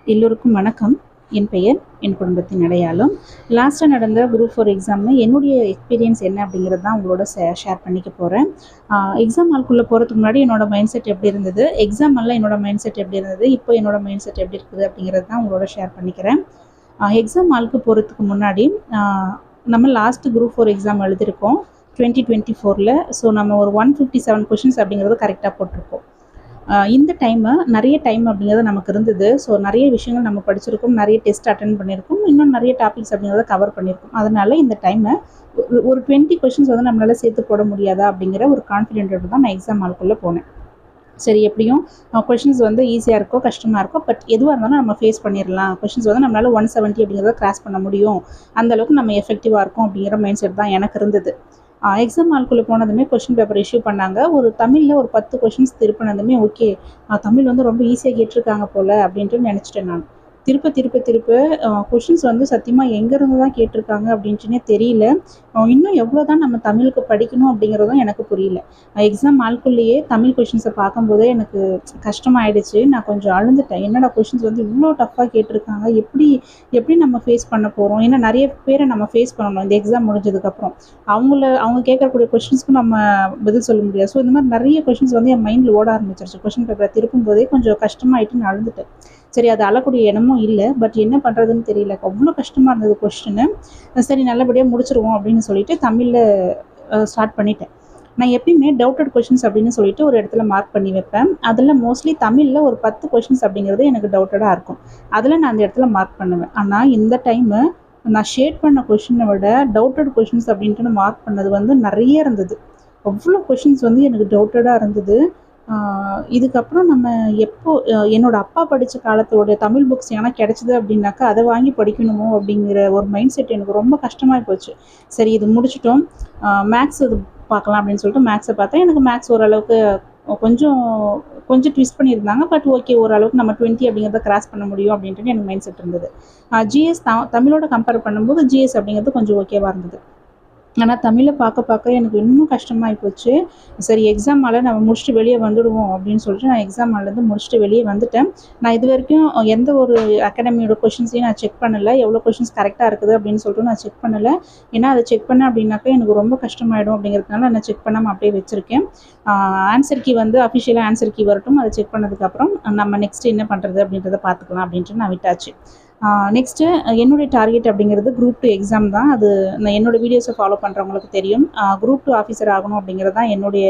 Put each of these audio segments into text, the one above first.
எல்லோருக்கும் வணக்கம். என் பெயர் என் குடும்பத்தின் அடையாளம். லாஸ்ட்டாக நடந்த குரூப் 4 எக்ஸாமில் என்னுடைய எக்ஸ்பீரியன்ஸ் என்ன அப்படிங்கிறது தான் உங்களோட ஷேர் பண்ணிக்க போகிறேன். எக்ஸாம் ஹால்குள்ளே போகிறதுக்கு முன்னாடி என்னோட மைண்ட் செட் எப்படி இருந்தது, எக்ஸாம் ஹாலில் என்னோட மைண்ட் செட் எப்படி இருந்தது, இப்போ என்னோட மைண்ட் செட் எப்படி இருக்குது அப்படிங்கிறது தான் உங்களோட ஷேர் பண்ணிக்கிறேன். எக்ஸாம் ஹாலுக்கு போகிறதுக்கு முன்னாடி நம்ம லாஸ்ட்டு குரூப் 4 எக்ஸாம் எழுதியிருக்கோம் 2024. ஸோ நம்ம ஒரு 157 கொஷின்ஸ் அப்படிங்கிறது கரெக்டாக போட்டிருக்கோம். இந்த நிறைய டைம் அப்படிங்கிறது நமக்கு இருந்தது. ஸோ நிறைய விஷயங்கள் நம்ம படிச்சிருக்கோம், நிறைய டெஸ்ட் அட்டென்ட் பண்ணியிருக்கோம், இன்னும் நிறைய டாபிக்ஸ் அப்படிங்கிறத கவர் பண்ணியிருக்கோம். அதனால் இந்த டைமை ஒரு 20 கொஷின்ஸ் வந்து நம்மளால் சேர்த்து போட முடியாதா அப்படிங்கிற ஒரு கான்ஃபிடென்ட்டோடு தான் நான் எக்ஸாம் ஹாலுக்குள்ளே போனேன். சரி, எப்படியும் கொஷின்ஸ் வந்து ஈஸியாக இருக்கோ கஷ்டமாக இருக்கோ, பட் எதுவாக இருந்தாலும் நம்ம ஃபேஸ் பண்ணிடலாம். கொஷின்ஸ் வந்து நம்மளால் 170 அப்படிங்கிறத கிராஸ் பண்ண முடியும், அந்தளவுக்கு நம்ம எஃபெக்டிவாக இருக்கும் அப்படிங்கிற மைண்ட் செட் தான் எனக்கு இருந்தது. எக்ஸாம் ஹாலுக்குள்ளே போனதுமே கொஷின் பேப்பர் இஷ்யூ பண்ணாங்க. ஒரு தமிழில் ஒரு 10 கொஷின்ஸ் திருப்பினதுமே ஓகே, தமிழ் வந்து ரொம்ப ஈஸியாக கேட்டிருக்காங்க போல் அப்படின்ட்டு நினச்சிட்டேன் நான். திருப்ப கொஷின்ஸ் வந்து சத்தியமாக எங்கேருந்து தான் கேட்டிருக்காங்க அப்படின்ட்டுனே தெரியல. இன்னும் எவ்வளோ தான் நம்ம தமிழுக்கு படிக்கணும் அப்படிங்கிறதும் எனக்கு புரியல. எக்ஸாம் ஹாலுக்குள்ளேயே தமிழ் கொஷின்ஸை பார்க்கும்போதே எனக்கு கஷ்டமாயிடுச்சு. நான் கொஞ்சம் அழுந்துட்டேன். என்னடா கொஷின்ஸ் வந்து இவ்வளோ டஃப்பாக கேட்டிருக்காங்க, எப்படி நம்ம ஃபேஸ் பண்ண போகிறோம்? ஏன்னா நிறைய பேரை நம்ம ஃபேஸ் பண்ணணும் இந்த எக்ஸாம் முடிஞ்சதுக்கப்புறம். அவங்க கேட்கக்கூடிய கொஷின்ஸ்க்கு நம்ம பதில் சொல்ல முடியாது. ஸோ இந்த மாதிரி நிறைய கொஷின்ஸ் வந்து என் மைண்டில் ஓட ஆரம்பிச்சிருச்சு. கொஷின் பேப்பரை திருப்பும் போதே கொஞ்சம் கஷ்டமாயிட்டு நான் அழுந்துட்டேன். சரி, அது அழக்கூடிய இடமும் இல்லை, பட் என்ன பண்ணுறதுன்னு தெரியல. அவ்வளோ கஷ்டமாக இருந்தது கொஸ்டின்னு. சரி, நல்லபடியாக முடிச்சிருவோம் அப்படின்னு சொல்லிட்டு தமிழில் ஸ்டார்ட் பண்ணிட்டேன். நான் எப்பயுமே டவுட்டட் கொஷின்ஸ் அப்படின்னு சொல்லிட்டு ஒரு இடத்துல மார்க் பண்ணி வைப்பேன். அதில் மோஸ்ட்லி தமிழில் ஒரு 10 கொஷின்ஸ் அப்படிங்கிறது எனக்கு டவுட்டடாக இருக்கும். அதில் நான் அந்த இடத்துல மார்க் பண்ணுவேன். ஆனால் இந்த டைமு நான் ஷேட் பண்ண கொஷினை விட டவுட்டட் கொஷின்ஸ் அப்படின்ட்டு மார்க் பண்ணது வந்து நிறைய இருந்தது. அவ்வளோ கொஷின்ஸ் வந்து எனக்கு டவுட்டடாக இருந்தது. இதுக்கப்புறம் நம்ம என்னோட அப்பா படித்த காலத்தோட தமிழ் புக்ஸ் ஏன்னா கிடச்சிது அப்படின்னாக்கா அதை வாங்கி படிக்கணுமோ அப்படிங்கிற ஒரு மைண்ட் செட் எனக்கு ரொம்ப கஷ்டமாக போச்சு. சரி, இது முடிச்சிட்டோம், மேக்ஸ் இது பார்க்கலாம் அப்படின்னு சொல்லிட்டு மேக்ஸை பார்த்தேன். எனக்கு மேக்ஸ் ஓரளவுக்கு கொஞ்சம் ட்விஸ்ட் பண்ணியிருந்தாங்க, பட் ஓகே, ஓரளவுக்கு நம்ம 20 அப்படிங்கிறத கிராஸ் பண்ண முடியும் அப்படின்ட்டு எனக்கு மைண்ட் செட் இருந்தது. ஜிஎஸ் தமிழோட கம்பேர் பண்ணும்போது ஜிஎஸ் அப்படிங்கிறது கொஞ்சம் ஓகேவாக இருந்தது. ஆனால் தமிழை பார்க்க எனக்கு இன்னும் கஷ்டமாகி போச்சு. சரி, எக்ஸாம் ஹாலை நம்ம முடிச்சுட்டு வெளியே வந்துடுவோம் அப்படின்னு சொல்லிட்டு நான் எக்ஸாம் ஹால்லேருந்து முடிச்சுட்டு வெளியே வந்துட்டேன். நான் இது வரைக்கும் எந்த ஒரு அகாடமியோட கொஷின்ஸையும் நான் செக் பண்ணலை, எவ்வளோ கொஷின்ஸ் கரெக்டாக இருக்குது அப்படின்னு சொல்லிட்டு நான் செக் பண்ணலை. ஏன்னா அதை செக் பண்ணேன் அப்படின்னாக்கா எனக்கு ரொம்ப கஷ்டமாயிடும் அப்படிங்கிறதுனால நான் செக் பண்ணாமல் அப்படியே வச்சுருக்கேன். ஆன்சர் கீ வந்து அஃபிஷியலாக ஆன்சர் கீ வரட்டும், அதை செக் பண்ணதுக்கப்புறம் நம்ம நெக்ஸ்ட்டு என்ன பண்ணுறது அப்படின்றத பார்த்துக்கலாம் அப்படின்ட்டு நான் விட்டாச்சு. நெக்ஸ்ட்டு என்னுடைய டார்கெட் அப்படிங்கிறது குரூப் 2 எக்ஸாம் தான். அது நான் என்னோடய வீடியோஸை ஃபாலோ பண்ணுறவங்களுக்கு தெரியும். குரூப் 2 ஆஃபீஸர் ஆகணும் அப்படிங்கிறது தான் என்னுடைய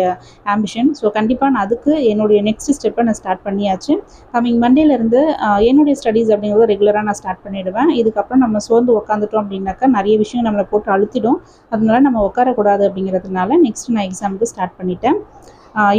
ஆம்பிஷன். ஸோ கண்டிப்பாக நான் அதுக்கு என்னுடைய நெக்ஸ்ட் ஸ்டெப்பை நான் ஸ்டார்ட் பண்ணியாச்சு. கம்மிங் மண்டேலேருந்து என்னுடைய ஸ்டடீஸ் அப்படிங்கிறது ரெகுலராக நான் ஸ்டார்ட் பண்ணிவிடுவேன். இதுக்கப்புறம் நம்ம சோர்ந்து உட்காந்துட்டோம் அப்படின்னாக்கா நிறைய விஷயம் நம்மளை போட்டு அழுத்திடும். அதனால நம்ம உட்காரக்கூடாது அப்படிங்கிறதுனால நெக்ஸ்ட் நான் எக்ஸாமுக்கு ஸ்டார்ட் பண்ணிட்டேன்.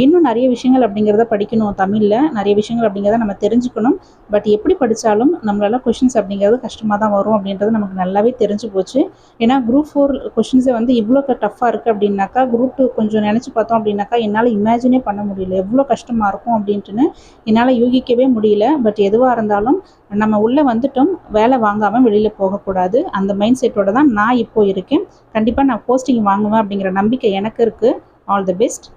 இன்னும் நிறைய விஷயங்கள் அப்படிங்கிறத படிக்கணும், தமிழில் நிறைய விஷயங்கள் அப்படிங்கிறத நம்ம தெரிஞ்சுக்கணும். பட் எப்படி படித்தாலும் நம்மளால் கொஷின்ஸ் அப்படிங்கிறது கஷ்டமாக தான் வரும் அப்படின்றது நமக்கு நல்லாவே தெரிஞ்சு போச்சு. ஏன்னா குரூப் 4 கொஷின்ஸை வந்து இவ்வளோ டஃப்பாக இருக்குது அப்படின்னாக்கா குரூப் 2 கொஞ்சம் நினச்சி பார்த்தோம் அப்படின்னாக்கா என்னால் இமேஜினே பண்ண முடியல, எவ்வளோ கஷ்டமாக இருக்கும் அப்படின்ட்டுன்னு என்னால் யூகிக்கவே முடியல. பட் எதுவாக இருந்தாலும் நம்ம உள்ளே வந்துட்டோம், வேலை வாங்காமல் வெளியில் போகக்கூடாது. அந்த மைண்ட் செட்டோடு தான் நான் இப்போது இருக்கேன். கண்டிப்பாக நான் போஸ்டிங் வாங்குவேன் அப்படிங்கிற நம்பிக்கை எனக்கு இருக்குது. All the best.